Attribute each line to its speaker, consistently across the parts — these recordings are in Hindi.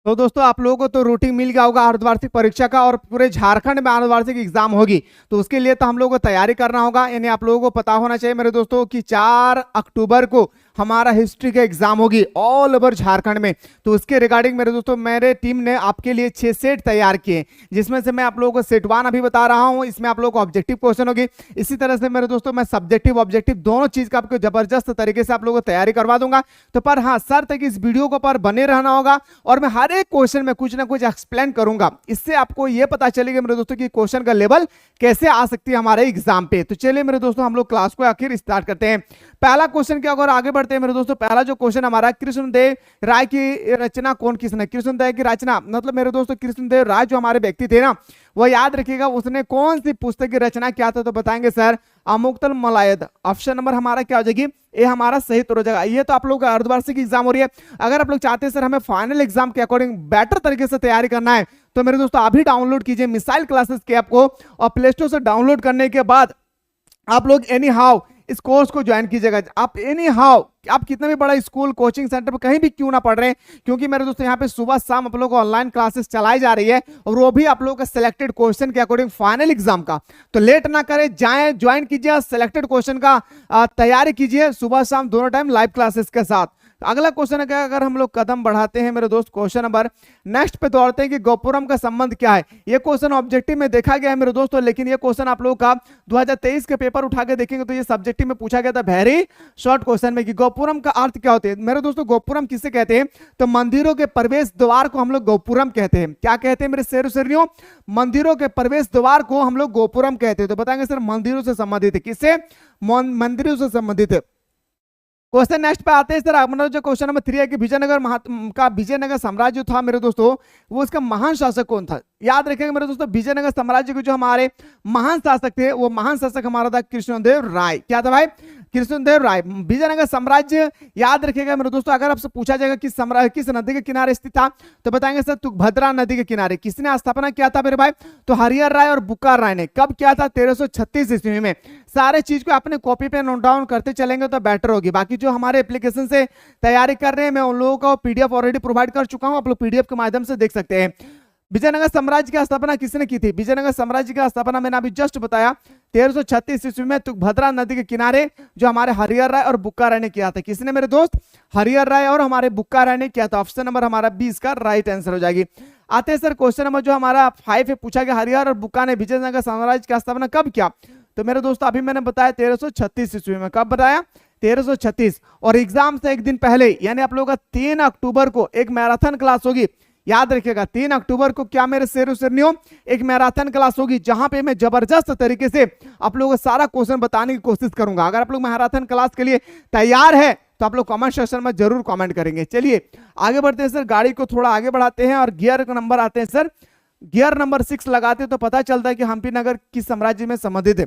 Speaker 1: तो दोस्तों आप लोगों को तो रूटीन मिल गया होगा अर्धवार्षिक परीक्षा का, और पूरे झारखंड में अर्धवार्षिक एग्जाम होगी। तो उसके लिए तो हम लोगों को तैयारी करना होगा, यानी आप लोगों को पता होना चाहिए मेरे दोस्तों कि 4 अक्टूबर को हमारा हिस्ट्री का एग्जाम होगी ऑल ओवर झारखंड में। तो उसके रिगार्डिंग मेरे दोस्तों मेरे टीम ने आपके लिए 6 सेट तैयार किए, जिसमें से मैं आप लोगों को सेट 1 अभी बता रहा हूं। इसमें आप लोगों को ऑब्जेक्टिव क्वेश्चन होगी। इसी तरह से मेरे दोस्तों मैं सब्जेक्टिव ऑब्जेक्टिव दोनों चीज का आपको जबरदस्त तरीके से आप लोगों को तैयारी करवा दूंगा। तो पर हाँ, शर्त है कि इस वीडियो को पर बने रहना होगा, और मैं हर एक क्वेश्चन में कुछ ना कुछ एक्सप्लेन करूंगा। इससे आपको यह पता चलेगा मेरे दोस्तों कि क्वेश्चन का लेवल कैसे आ सकती है हमारे एग्जाम पे। तो चलिए मेरे दोस्तों हम लोग क्लास को आखिर स्टार्ट करते हैं। पहला क्वेश्चन क्या, अगर आगे बढ़ते हैं मेरे दोस्तों, पहला जो क्वेश्चन हमारा, कृष्णदेव राय की रचना कौन किसने, कृष्णदेव की रचना मतलब मेरे दोस्तों कृष्णदेव राय जो हमारे व्यक्ति थे ना, वो याद रखिएगा उसने कौन सी पुस्तक की रचना किया था। तो बताएंगे सर अमुक्तल मलायद। ऑप्शन नंबर हमारा क्या हो जाएगी, ये हमारा सही उत्तर हो जाएगा। ये तो आप लोग का अर्धवार्षिक एग्जाम हो रही है। अगर आप लोग चाहते हैं सर हमें फाइनल एग्जाम के अकॉर्डिंग बेटर तरीके से तैयारी करना है, तो मेरे दोस्तों अभी डाउनलोड कीजिए मिसाइल क्लासेस के ऐप को, और प्ले स्टोर से डाउनलोड करने के बाद आप लोग एनी हाउ इस कोर्स को ज्वाइन कीजिएगा। आप एनी हाउ आप कितना भी बड़ा स्कूल कोचिंग सेंटर पर कहीं भी क्यों ना पढ़ रहे हैं, क्योंकि मेरे दोस्तों यहाँ पे सुबह शाम आप लोगों को ऑनलाइन क्लासेस चलाई जा रही है, और वो भी आप लोगों का सिलेक्टेड क्वेश्चन के अकॉर्डिंग फाइनल एग्जाम का। तो लेट ना करें, जाएं ज्वाइन कीजिए, सिलेक्टेड क्वेश्चन का तैयारी कीजिए सुबह शाम दोनों टाइम लाइव क्लासेस के साथ। अगला क्वेश्चन है क्या, अगर हम लोग कदम बढ़ाते हैं मेरे दोस्त क्वेश्चन नंबर नेक्स्ट पे दौड़ते हैं कि गोपुरम का संबंध क्या है। ये क्वेश्चन ऑब्जेक्टिव में देखा गया है मेरे दोस्तों, लेकिन ये क्वेश्चन आप लोगों का 2023 के पेपर उठा के देखेंगे तो ये सब्जेक्टिव में पूछा गया था वेरी शॉर्ट क्वेश्चन में कि गोपुरम का अर्थ क्या होते हैं। मेरे दोस्तों गोपुरम किसे कहते हैं, तो मंदिरों के प्रवेश द्वार को हम लोग गोपुरम कहते हैं। क्या कहते हैं मेरे शेर शेरियों, मंदिरों के प्रवेश द्वार को हम लोग गोपुरम कहते हैं। तो बताएंगे सर मंदिरों से संबंधित है, किससे, मंदिरों से संबंधित है। क्वेश्चन नेक्स्ट पे आते हैं सर, अपना जो क्वेश्चन नंबर 3 है कि विजयनगर साम्राज्य था मेरे दोस्तों, वो इसका महान शासक कौन था। याद रखेंगे मेरे दोस्तों विजयनगर साम्राज्य के जो हमारे महान शासक थे, वो महान शासक हमारा था कृष्णदेव राय। क्या था भाई, कृष्णदेव राय। विजयनगर साम्राज्य याद रखिएगा मेरे दोस्तों, अगर आपसे पूछा जाएगा किस नदी के किनारे स्थित था, तो बताएंगे सर तुंगभद्रा नदी के किनारे। किसने स्थापना किया था मेरे भाई, तो हरिहर राय और बुक्कार राय ने। कब किया था, 1336 ईस्वी में। सारे चीज को अपने कॉपी पे नोट डाउन करते चलेंगे तो बेटर होगी। बाकी जो हमारे एप्लीकेशन से तैयारी कर रहे हैं, मैं उन लोगों को पीडीएफ ऑलरेडी प्रोवाइड कर चुका हूं, आप लोग पीडीएफ के माध्यम से देख सकते हैं। विजयनगर साम्राज्य की स्थापना किसने की थी, विजयनगर साम्राज्य की स्थापना मैंने अभी जस्ट बताया 1336 ईस्वी में तुंगभद्रा नदी के किनारे जो हमारे हरिहर राय और बुक्का राय ने किया था। किसने मेरे दोस्त, हरिहर राय और हमारे बुक्का राय ने किया था। ऑप्शन नंबर हमारा 20 का राइट आंसर हो जाएगी। आते हैं सर क्वेश्चन नंबर जो हमारा 5 है, पूछा गया हरिहर और बुक्का ने विजयनगर साम्राज्य की स्थापना कब किया। तो मेरे दोस्तों अभी मैंने बताया 1336 ईस्वी में। कब बताया, 1336। और एग्जाम से एक दिन पहले यानी आप लोगों का 3 अक्टूबर को एक मैराथन क्लास होगी। याद रखिएगा 3 अक्टूबर को क्या मेरे शेरों शेरनियों, एक मैराथन क्लास होगी, जहां पे मैं जबरदस्त तरीके से आप लोगों को सारा क्वेश्चन बताने की कोशिश करूंगा। अगर आप लोग मैराथन क्लास के लिए तैयार है तो आप लोग कमेंट सेक्शन में जरूर कमेंट करेंगे। चलिए आगे बढ़ते हैं सर, गाड़ी को थोड़ा आगे बढ़ाते हैं और गियर का नंबर आते हैं सर। गियर नंबर 6 लगाते तो पता चलता है कि हम्पी नगर किस साम्राज्य में संबंधित है।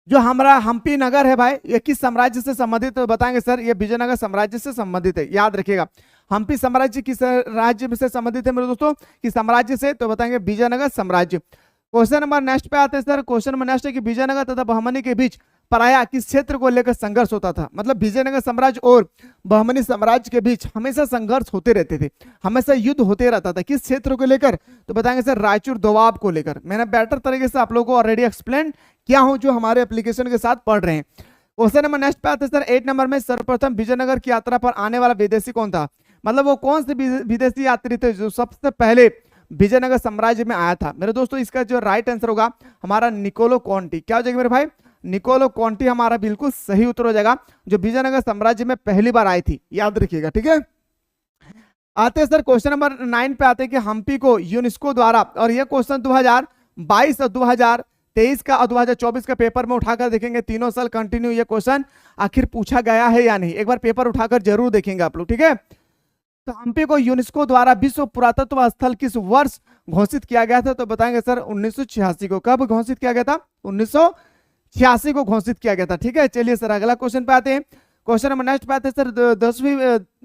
Speaker 1: जो हमारा हम्पी नगर है भाई, ये किस साम्राज्य से संबंधित है, बताएंगे सर ये विजयनगर साम्राज्य से संबंधित है। याद रखिएगा हम्पी साम्राज्य किस राज्य से संबंधित है मेरे दोस्तों, किस साम्राज्य से, तो बताएंगे विजयनगर साम्राज्य। क्वेश्चन नंबर नेक्स्ट पे आते हैं सर। क्वेश्चन नंबर नेक्स्ट है कि विजयनगर तथा बहमनी के बीच प्रायः किस क्षेत्र को लेकर संघर्ष होता था। मतलब विजयनगर साम्राज्य और बहमनी साम्राज्य के बीच हमेशा संघर्ष होते रहते थे, हमेशा युद्ध होते रहता था। किस क्षेत्र को लेकर, तो बताएंगे सर रायचूर दोवाब को लेकर। मैंने बेटर तरीके से आप लोगों को ऑलरेडी एक्सप्लेन किया हूं जो हमारे एप्लीकेशन के साथ पढ़ रहे हैं। क्वेश्चन नंबर नेक्स्ट पे आते हैं सर 8 नंबर में, सर्वप्रथम विजयनगर की यात्रा पर आने वाला विदेशी कौन था। मतलब वो कौन से विदेशी यात्री थे जो सबसे पहले विजयनगर साम्राज्य में आया था। मेरे दोस्तों इसका जो राइट आंसर होगा हमारा निकोलो कॉन्टी। क्या हो जाएगा मेरे भाई, निकोलो कॉन्टी हमारा बिल्कुल सही उत्तर हो जाएगा, जो विजयनगर साम्राज्य में पहली बार आई थी। याद रखिएगा, ठीक है। आते हैं सर क्वेश्चन नंबर 9 पे आते हैं कि हम्पी को यूनेस्को द्वारा, और यह क्वेश्चन 2022 और 2023 का और 2024 का पेपर में उठाकर देखेंगे, तीनों साल कंटिन्यू ये क्वेश्चन आखिर पूछा गया है या नहीं, एक बार पेपर उठाकर जरूर देखेंगे आप लोग, ठीक है। तो हम्पी को यूनेस्को द्वारा विश्व पुरातत्व स्थल किस वर्ष घोषित किया गया था, तो बताएंगे सर 1986 को। कब घोषित किया गया था, 1986 को घोषित किया गया था, ठीक है। चलिए सर अगला क्वेश्चन पे आते हैं। क्वेश्चन नंबर नेक्स्ट पे आते हैं सर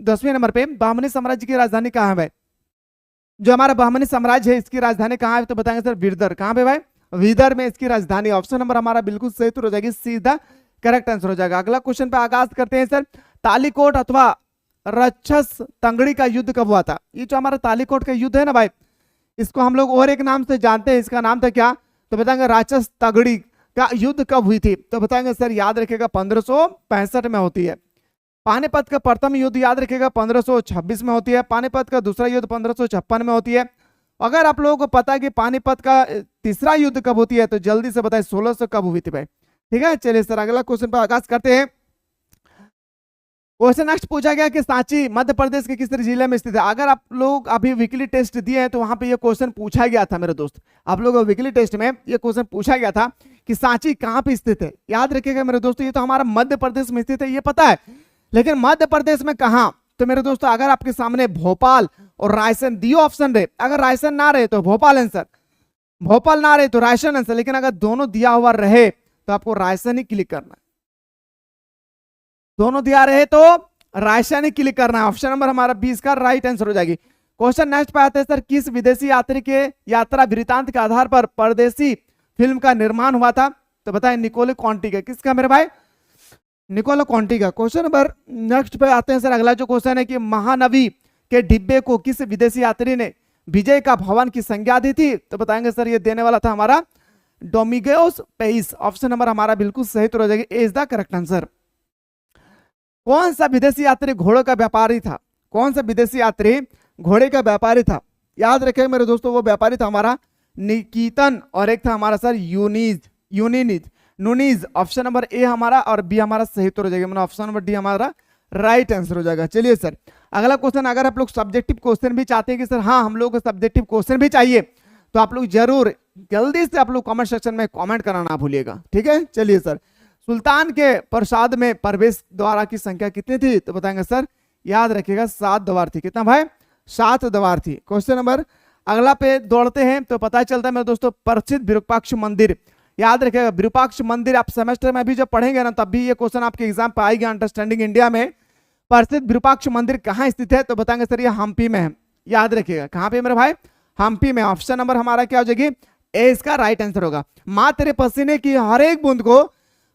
Speaker 1: 10वीं नंबर पे, बहमनी साम्राज्य की राजधानी कहाँ है भाई। जो हमारा बहमनी साम्राज्य है इसकी राजधानी कहाँ है, तो बताएंगे सर विदर्भ। कहाँ पे भाई, विदर्भ में इसकी राजधानी। ऑप्शन नंबर हमारा बिल्कुल सही उत्तर हो जाएगी, सीधा करेक्ट आंसर हो जाएगा। अगला क्वेश्चन पे आगाज करते हैं सर। तालीकोट अथवा राक्षस तंगड़ी का युद्ध कब हुआ था? ये जो हमारा तालीकोट का युद्ध है ना भाई, इसको हम लोग और एक नाम से जानते हैं, इसका नाम था क्या? तो बताएंगे राक्षस तंगड़ी का युद्ध कब हुई थी? तो बताएंगे सर याद रखेगा 1565 में होती है। पानीपत का प्रथम युद्ध याद रखेगा 1526 में होती है। पानीपत का दूसरा युद्ध 1556 में होती है। अगर आप लोगों को पता है कि पानीपत का तीसरा युद्ध कब होती है तो जल्दी से बताएं 1600 कब हुई थी भाई। ठीक है, चलिए सर अगला क्वेश्चन पर आगाज करते हैं। क्वेश्चन नेक्स्ट पूछा गया कि सांची मध्य प्रदेश के किस जिले में स्थित है? अगर आप लोग अभी वीकली टेस्ट दिए हैं तो वहां पे ये क्वेश्चन पूछा गया था मेरे दोस्त, आप लोगों को वीकली टेस्ट में ये क्वेश्चन पूछा गया था कि सांची कहां पे स्थित है। याद रखिएगा मेरे दोस्तों, ये तो हमारा मध्य प्रदेश में स्थित है ये पता है, लेकिन मध्य प्रदेश में कहां? तो मेरे दोस्तों अगर आपके सामने भोपाल और रायसेन दियो ऑप्शन रहे, अगर रायसेन ना रहे तो भोपाल आंसर, भोपाल ना रहे तो रायसेन आंसर, लेकिन अगर दोनों दिया हुआ रहे तो आपको रायसेन ही क्लिक करना है। दोनों दिया रहे तो रायसेन ही क्लिक करना है। ऑप्शन नंबर हमारा 20 का राइट आंसर हो जाएगी। क्वेश्चन नेक्स्ट पे आते हैं सर, किस विदेशी यात्री के यात्रा वृत्तांत के आधार पर परदेसी फिल्म का निर्माण हुआ था? तो बताएं निकोलो कॉन्टी का। किसका मेरे भाई? निकोलो कॉन्टी का। क्वेश्चन नंबर नेक्स्ट पे आते हैं सर, अगला जो क्वेश्चन है कि महानवी के डिब्बे को किस विदेशी यात्री ने विजय का भवन की संज्ञा दी थी? तो बताएंगे सर ये देने वाला था हमारा डोमिगोस पेइस। ऑप्शन नंबर हमारा बिल्कुल सही उत्तर हो जाएगी, ए इज द करेक्ट आंसर। कौन सा विदेशी यात्री घोड़ों का व्यापारी था? कौन सा विदेशी यात्री घोड़े का व्यापारी था? याद रखें मेरे दोस्तों, वो व्यापारी था हमारा निकितन और एक था हमारा सर यूनीज। ऑप्शन नंबर ए हमारा और बी हमारा सही उत्तर हो जाएगा, ऑप्शन नंबर डी हमारा राइट आंसर हो जाएगा। चलिए सर अगला क्वेश्चन, अगर आप लोग सब्जेक्टिव क्वेश्चन भी चाहते हैं कि सर हाँ हम लोग को सब्जेक्टिव क्वेश्चन भी चाहिए तो आप लोग जरूर जल्दी से आप लोग कमेंट सेक्शन में कमेंट करना ना भूलिएगा। ठीक है, चलिए सर सुल्तान के प्रसाद में प्रवेश द्वारा की संख्या कितनी थी? तो बताएंगे सर याद रखिएगा 7 द्वार थी। कितना भाई? 7 द्वार थी। क्वेश्चन नंबर अगला पे दौड़ते हैं तो पता चलता है मेरे दोस्तों प्रसिद्ध विरूपाक्ष मंदिर। याद रखिएगा विरूपाक्ष मंदिर आप सेमेस्टर में भी जब पढ़ेंगे ना तब भी ये क्वेश्चन आपके एग्जाम पे आएगा। अंडरस्टैंडिंग इंडिया में प्रसिद्ध विरूपाक्ष मंदिर कहाँ स्थित है? तो बताएंगे सर ये हम्पी में है। याद रखिएगा कहाँ पे मेरे भाई? हम्पी में। ऑप्शन नंबर हमारा क्या हो जाएगी? ए इसका राइट आंसर होगा। माँ तेरे पसीने की हर एक बूंद को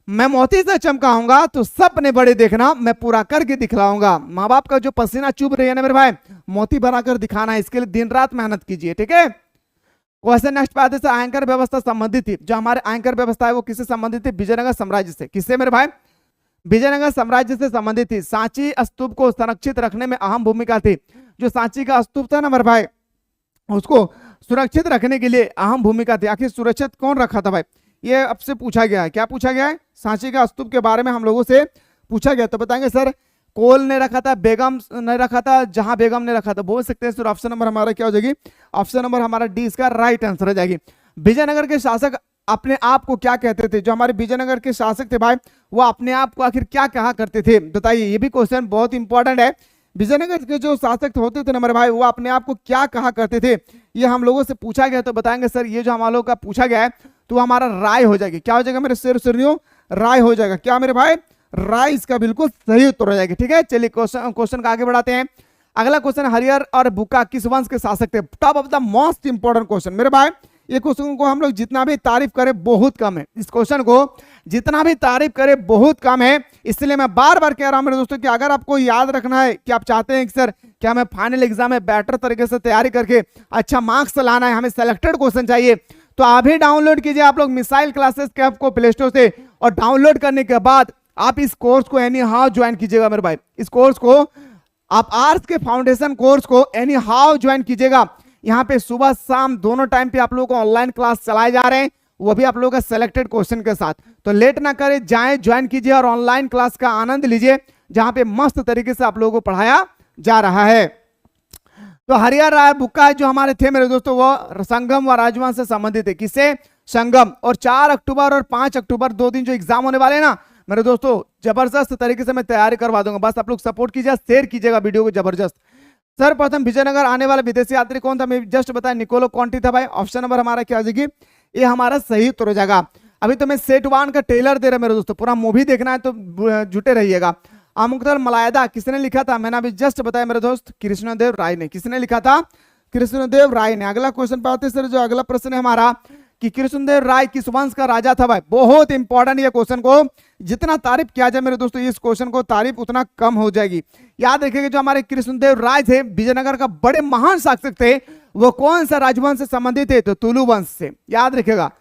Speaker 1: मैं मोती से चमकाऊंगा तो सपने बड़े देखना मैं पूरा करके दिखलाऊंगा। माँ बाप का जो पसीना चुभ रही है ना मेरे भाई, मोती बनाकर दिखाना है, इसके लिए दिन रात मेहनत कीजिए। ठीक है, क्वेश्चन नेक्स्ट पे आते हैं आयकर व्यवस्था संबंधित थी। जो हमारे आयकर व्यवस्था है वो किससे संबंधित थी? विजयनगर साम्राज्य से। किससे मेरे भाई? विजयनगर साम्राज्य से संबंधित थी। सांची स्तूप को संरक्षित रखने में अहम भूमिका थी। जो सांची का स्तूप था ना मेरे भाई, उसको सुरक्षित रखने के लिए अहम भूमिका थी। आखिर सुरक्षित कौन रखा था भाई? ये आपसे पूछा गया है। क्या पूछा गया है? सांची का स्तूप के बारे में हम लोगों से पूछा गया। तो बताएंगे सर कोल ने रखा था, बेगम ने रखा था, जहां बेगम ने रखा था। बोल सकते हैं सर ऑप्शन नंबर हमारा क्या हो जाएगी? ऑप्शन नंबर हमारा डी इसका राइट आंसर हो जाएगी। विजयनगर के शासक अपने आप को क्या कहते थे? जो हमारे विजयनगर के शासक थे भाई वो अपने आप को आखिर क्या कहा करते थे? बताइए, ये भी क्वेश्चन बहुत इंपॉर्टेंट है। विजयनगर के जो शासक होते थे ना मेरे भाई वो अपने आप को क्या कहा करते थे? ये हम लोगों से पूछा गया। तो बताएंगे सर ये जो हम लोगों का पूछा गया है तो हमारा राय हो जाएगी। क्या हो जाएगा मेरे शेर सुनियो? राय हो जाएगा। क्या मेरे भाई? राय इसका बिल्कुल सही उत्तर हो जाएगी। ठीक है, चलिए क्वेश्चन का आगे बढ़ाते हैं। अगला क्वेश्चन, हरिहर और बुका किस वंश के शासक थे? Top of the most important question मेरे भाई। ये क्वेश्चन को हम लोग जितना भी तारीफ करें बहुत कम है। इस क्वेश्चन को जितना भी तारीफ करें बहुत कम है। इसलिए मैं बार बार कह रहा हूं मेरे दोस्तों कि अगर आपको याद रखना है कि आप चाहते हैं कि सर क्या हमें फाइनल एग्जाम में बेटर तरीके से तैयारी करके अच्छा मार्क्स लाना है, हमें सेलेक्टेड क्वेश्चन चाहिए, तो अभी डाउनलोड कीजिए आप लोग मिसाइल क्लासेस के ऐप को प्ले स्टोर से। और डाउनलोड करने के बाद आप इस कोर्स को एनी हाउ ज्वाइन कीजिएगा मेरे भाई। इस कोर्स को आप आर्ट्स के फाउंडेशन कोर्स को एनी हाउ ज्वाइन कीजिएगा। यहाँ पे सुबह शाम दोनों टाइम पे आप लोगों को ऑनलाइन क्लास चलाए जा रहे हैं, वो भी आप लोगों का सिलेक्टेड क्वेश्चन के साथ। तो लेट ना करें, जाएं ज्वाइन कीजिए और ऑनलाइन क्लास का आनंद लीजिए जहां पे मस्त तरीके से आप लोगों को पढ़ाया जा रहा है। तो हरिहर राय बुक्का जो हमारे थे मेरे दोस्तों वो संगम व राजवंश से संबंधित है। किससे? संगम। और 4 अक्टूबर और 5 अक्टूबर 2 दिन जो एग्जाम होने वाले हैं ना मेरे दोस्तों, जबरदस्त तरीके से मैं तैयारी करवा दूंगा। बस आप लोग सपोर्ट कीजिए, शेयर कीजिएगा वीडियो को जबरदस्त। सर्वप्रथम विजयनगर आने वाला विदेशी यात्री कौन था? मैं जस्ट बताया निकोलो कॉन्टी था भाई। ऑप्शन नंबर हमारा क्या आ जाएगी? ये हमारा सही उत्तर हो जाएगा। अभी तो मैं सेट 1 का ट्रेलर दे रहा मेरे दोस्तों, पूरा मूवी देखना है तो जुटे रहिएगा। अमुक्तल मलायदा किसने लिखा था? मैंने अभी जस्ट बताया मेरे दोस्त, कृष्णदेव राय ने। किसने लिखा था? कृष्णदेव राय ने। अगला क्वेश्चन पे आते सर, जो अगला प्रश्न है हमारा कि कृष्णदेव राय किस वंश का राजा था भाई। बहुत इंपॉर्टेंट ये क्वेश्चन को जितना तारीफ किया जाए मेरे दोस्तों इस क्वेश्चन को तारीफ उतना कम हो जाएगी। याद रखिएगा जो हमारे कृष्णदेव राय थे विजयनगर का बड़े महान शासक थे, वो कौन सा राजवंश से संबंधित थे? तो तुलु वंश से। याद रखिएगा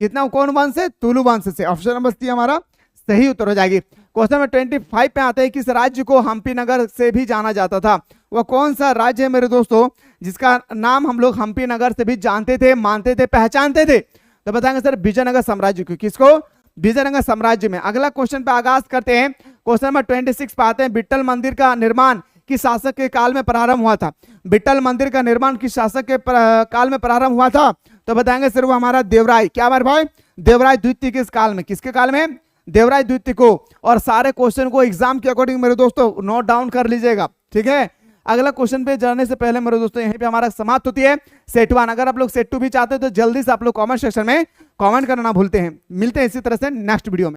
Speaker 1: कितना कौन वंश से? तुलु वंश से। ऑप्शन नंबर सी हमारा सही उत्तर हो जाएगी। क्वेश्चन नंबर 25 पे आते हैं, किस राज्य को हम्पी नगर से भी जाना जाता था? वह कौन सा राज्य है मेरे दोस्तों जिसका नाम हम लोग हम्पी नगर से भी जानते थे, मानते थे, पहचानते थे? तो बताएंगे सर विजयनगर साम्राज्य को। किसको? विजयनगर साम्राज्य में। अगला क्वेश्चन पे आगाज करते हैं। क्वेश्चन नंबर 26 पे आते हैं, विट्ठल मंदिर का निर्माण किस शासक के काल में प्रारंभ हुआ था? विट्ठल मंदिर का निर्माण किस शासक के काल में प्रारंभ हुआ था? तो बताएंगे सर वो हमारा देवराय। क्या हमारे भाई? देवराय द्वितीय के काल में। किसके काल में? देवराय द्वितीय को। और सारे क्वेश्चन को एग्जाम के अकॉर्डिंग मेरे दोस्तों नोट डाउन कर लीजिएगा, ठीक है। अगला क्वेश्चन पे जाने से पहले मेरे दोस्तों यहीं पे हमारा समाप्त होती है सेट 1। अगर आप लोग सेट 2 भी चाहते हैं तो जल्दी से आप लोग कमेंट सेक्शन में कमेंट करना ना भूलते हैं। मिलते हैं इसी तरह से नेक्स्ट वीडियो में।